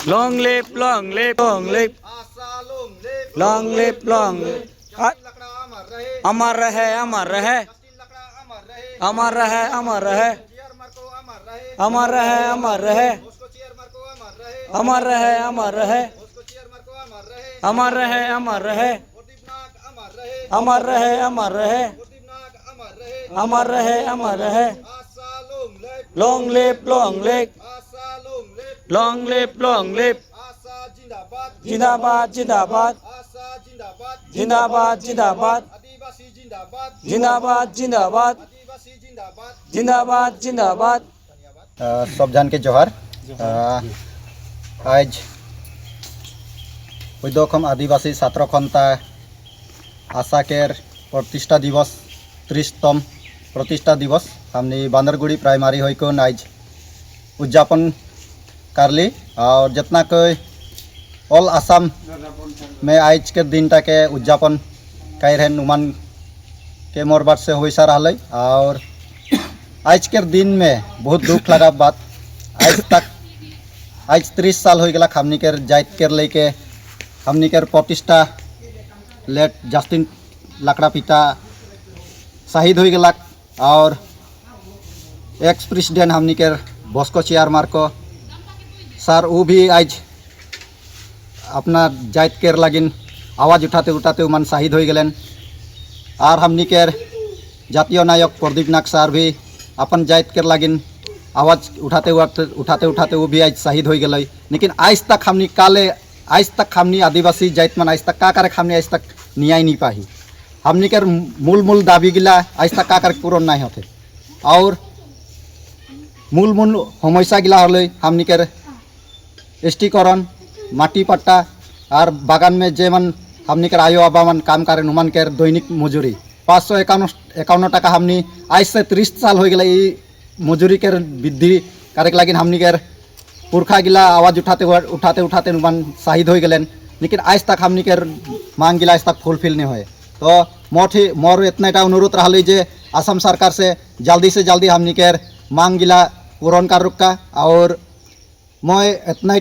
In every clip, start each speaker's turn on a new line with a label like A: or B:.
A: Long live, long live, long live.
B: Asha long live,
A: Long live, long live.
B: Justin Lakra अमर रहे,
A: अमर रहे, अमर रहे,
B: जस्टिन लकड़ा अमर रहे,
A: अमर रहे, अमर रहे,
B: चेयरमैन को अमर रहे,
A: अमर रहे, अमर रहे,
B: उसको चेयरमैन को अमर रहे,
A: अमर रहे, अमर रहे,
B: उसको चेयरमैन को अमर रहे,
A: अमर रहे, अमर रहे,
B: प्रदीपनाथ अमर रहे,
A: अमर रहे, अमर रहे,
B: प्रदीपनाथ अमर रहे,
A: अमर रहे, अमर रहे.
B: आशा long live,
A: Long live, long live,
B: Asha long live,
A: long live, long live.
B: आशा जिंदाबाद,
A: जिंदाबाद, जिंदाबाद,
B: आशा जिंदाबाद,
A: जिंदाबाद, जिंदाबाद,
B: आदिवासी जिंदाबाद,
A: जिंदाबाद, जिंदाबाद,
B: आदिवासी जिंदाबाद,
A: जिंदाबाद, जिंदाबाद.
C: सब जान के जोहार आज उद्योगम आदिवासी छात्र खंता आशा केर प्रतिष्ठा दिवस 30तम प्रतिष्ठा दिवस हमने बांदरगुड़ी प्राइमरी होइकुन आज उद्यापन करली और जितना कोई ऑल आसाम में आज के दिन के उद्यापन कैरहन उमन के मोरबाट से होइसा रहलै और आज के दिन में बहुत दुख लगा बात आज 30 साल हो गया हमनी के जाइत के लेके हमनी के प्रतिष्ठा लेट जस्टिन लकड़ा पिता शहीद हो गया और एक्स प्रेसिडेंट हमनी के बॉस्को चेयरमैन को सर वो भी आज अपना जाइत के लगिन आवाज़ उठाते उठाते मन शहीद हो गए और हमनी के जातीय नायक प्रदीपनाथ सर भी अपन जाइत के लगिन आवाज़ उठाते उठाते वो भी आज शहीद हो गए लेकिन आज तक हमनी आदिवासी जाइत मन आज तक का करे हमने आज तक न्याय नहीं पाही हमनी के मूल दाबी गिला आज तक का करे पूर्ण नहीं होते और मूल समस्या गिला हल हमनी के एसटीकरण माटी पट्टा और बागान में जेमन हमनी के आयो आबा मन काम करे नुमान के दैनिक मजूरी 551 टका हमनी आज से 30 साल हो गए मजूरी के वृद्धि करे के लगी हमनी के पुरखा गिला आवाज़ उठाते नुमान शहीद हो गए लेकिन आज तक हमनी के मांग गिला आज तक फुलफिल नहीं हुए तो मोर इतना अनुरोध रहा जे असम सरकार से जल्दी हमनी के मांग गिला पूरण कर रुका और मैं इतना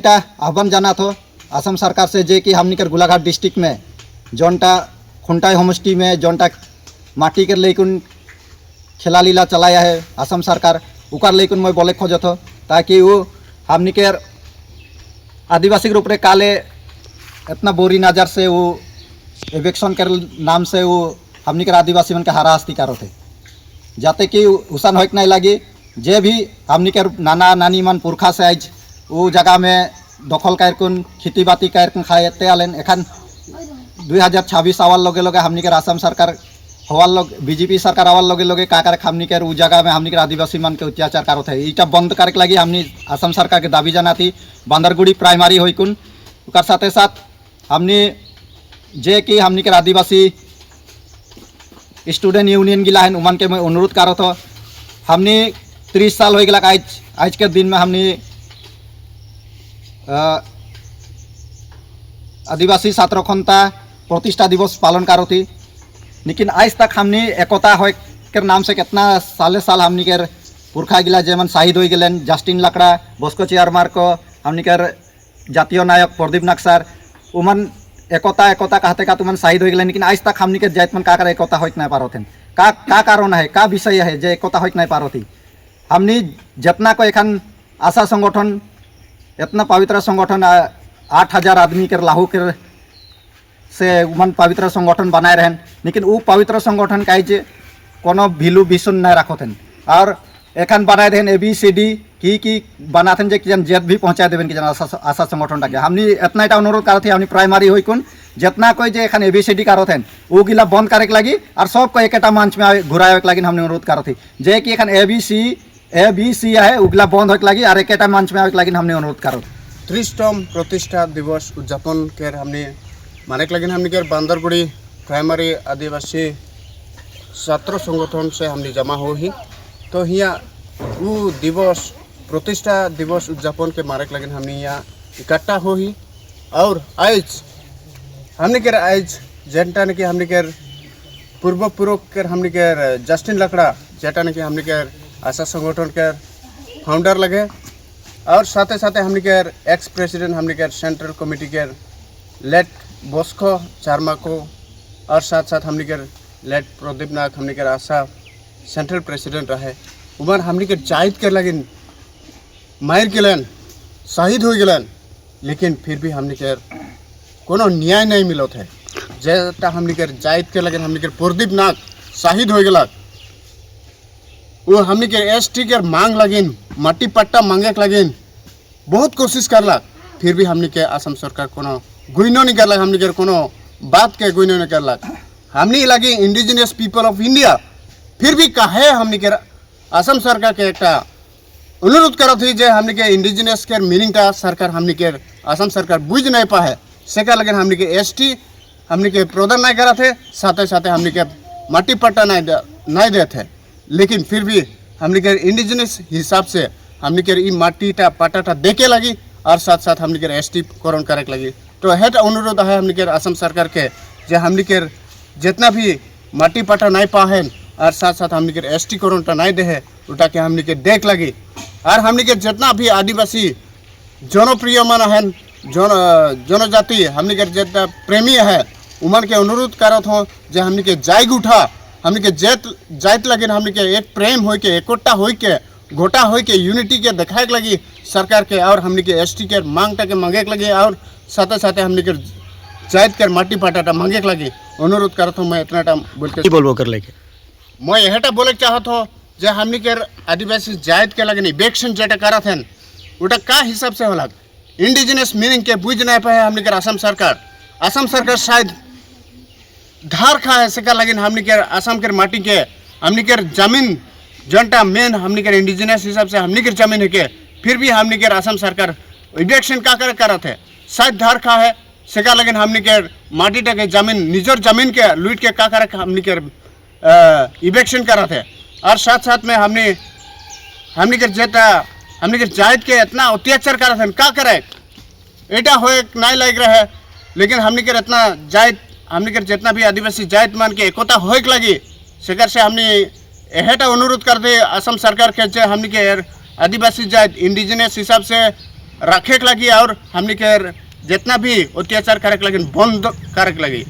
C: आह्वान जाना था असम सरकार से जे कि हमनी के गोलाघाट डिस्ट्रिक्ट में जोनटा खुंटाई होमस्टी में जोनटा माटी के लेकुन खेला लीला चलाया है असम सरकार उकार लेकुन मैं बोले खोजो थो ताकि वो हमनी के आदिवासी के ऊपर काले इतना बोरी नज़र से वो एविक्शन के नाम से वो हमनी के आदिवासी मन के हारास्ती करो थे जाते कि उसान होक नहीं लगी जे भी हमनी के नाना नानी मन पुरखा से आज वो जगह में दखल करकुन खेती बाती करकुन खाते आलेन एखान 2026 आवार लगे हमनी के असम सरकार हवार बीजेपी सरकार आवार लगे का हमनी के उ जगह में हमनी के आदिवासी मन के अत्याचार करो थे इटा बंद करे लगी हमनी असम सरकार के दाबी जाना थी बांदरगुड़ी प्राइमरी होइकुन उकर साथे साथ हमनी जे कि हमनी के आदिवासी स्टूडेंट यूनियन गिला है उमन के मैं अनुरोध करो तो हमनी 30 साल हो गया आज के दिन में हमनी आदिवासी छात्र खंता प्रतिष्ठा दिवस पालन करो थी लेकिन आज तक हमनी एकता हो के नाम से कितना साल हमनी के पुरखा गिला जेमन शहीद हो गए जस्टिन लकड़ा बॉस्को चेयरमैन को हमनी के जातीय नायक प्रदीपनाथ सर उमन एकता कहते का तुमन शहीद हो गए लेकिन आज तक हमनी के जाइत मन का एकता हो नहीं पारो थे का कारण है का विषय है जे एकता हो नहीं पारो थी हमनी जितना को एखन आशा संगठन इतना पवित्र संगठन 8000 आदमी के लाहू के से मन पवित्र संगठन बनाए रहन लेकिन वो पवित्र संगठन का कोनो भिलू विषुन नहीं रखोथन और एखन बनाए देन ABCD की बनाथन जे कि जेद भी पहुँचा देवें कि आशा संगठन के हमनी इतना अनुरोध करते हमनी प्राइमरी होइकुन जितना कोई जे एखन ABCD करोथन वो गिला बंद करे लगी और सबको एक मंच में घुराए के लगी हमने अनुरोध करते जे कि एखन ABC है उगला बंद होके लगी और एक मंच में आवे लगी हमने अनुरोध करो
D: 30तम प्रतिष्ठा दिवस उद्यापन के हमने माने के लगी हमने के बांदरगुड़ी प्राइमरी आदिवासी छात्र संगठन से हमने जमा हो ही तो यहाँ वो दिवस प्रतिष्ठा दिवस उद्यापन के मारे के लगी हमने यहाँ इकट्ठा हो ही और आज हमने के आज जेटा ने कि हमने के पूर्व के हमने के जस्टिन लकड़ा जेटा ने कि हमने के आशा संगठन के फाउंडर लगे और साथे साथे हमने के एक्स प्रेसिडेंट हमने के सेंट्रल कमिटी के लेट बॉस्को चार्मा को और साथ साथ हमने के लेट प्रदीप नाग हमने के आशा सेंट्रल प्रेसिडेंट रहे उमर हमने के जायद के लगिन मायर गेलन शहीद हो गेलन लेकिन फिर भी हमने के कोनो न्याय नहीं मिलो थे जेटा हमने के जायद के लगिन हमने के प्रदीप नाग शहीद हो गेला वो हमने के एसटी के मांग लगिन माटी पट्टा मांगे लगिन बहुत कोशिश करला फिर भी हमने के असम सरकार कोनो गुइनो नहीं करला हमने के कोनो बात के गुइनो नहीं करला हमने लगी इंडिजिनियस पीपल ऑफ इंडिया फिर भी काहे हमने के असम सरकार के एक अनुरोध करा थी जे हमने के इंडिजिनियस के मीनिंग का सरकार हमने के असम सरकार बुझ नहीं पाए सेका लगे हमने के एसटी हमने के प्रदान नहीं करा थे साथ साथ हमने के माटी पट्टा नहीं दे थे लेकिन फिर भी हमने के इंडिजिनियस हिसाब से हमने के माटी टा पट्टा दे के लगी और साथ साथ हमने के एसटी करण करे लगी तो हेट अनुरोध है हमने के असम सरकार के जे हमने के जितना भी माटी पट्टा नहीं पाए और साथ साथ हमने के एसटी करण नहीं दे उठा के हमने के देख लगी और हमने के जितना भी आदिवासी जनप्रिय मन है जनजाति हमने के जितना प्रेमी है उमन के अनुरोध करत हो जे हमने के जायग उठा हमने के जाइत लगे हमने के एक प्रेम हो के इकट्ठा हो के गोटा हो के यूनिटी के दिखाए लगी सरकार के और हमने के एसटी के मांग के मांगे लगे और साथ साथ हमने के जायद कर माटी पाटा मांगे लगी अनुरोध करत हूँ मैं इतना टाइम बोल के
E: बोलबो कर लेके
D: मैं यहटा बोले चाहत हो जे हमने के आदिवासी जायद के लगे इवेक्शन जेटा करत हैं उटा का हिसाब से होला इंडिजिनियस मीनिंग के बुझ नहीं पाए हमने के असम सरकार शायद धार खा है सेका लगे हमने के असम के माटी के हमने के जमीन जनता मेन हमने के इंडिजिनियस हिसाब से हमने के जमीन है के फिर भी हमने के असम सरकार इवेक्शन का करत है शायद धार खा है सेका लगे हमने के माटी के जमीन निजर जमीन के लूट के का कर हमने के इवेक्शन करत है और साथ साथ में हमने के जेटा हमने के जायद के इतना अत्याचार करत है का करे एटा हो नहीं लग रहा है लेकिन हमने के इतना जायद हमने के जितना भी आदिवासी जायद मान के एकता हो लगी सेकर से हमने यहटा अनुरोध करते असम सरकार के जे हमने के आदिवासी जायद इंडिजिनियस हिसाब से रखे लगी और हमने के जितना भी अत्याचार करे लगी बंद करे लगी।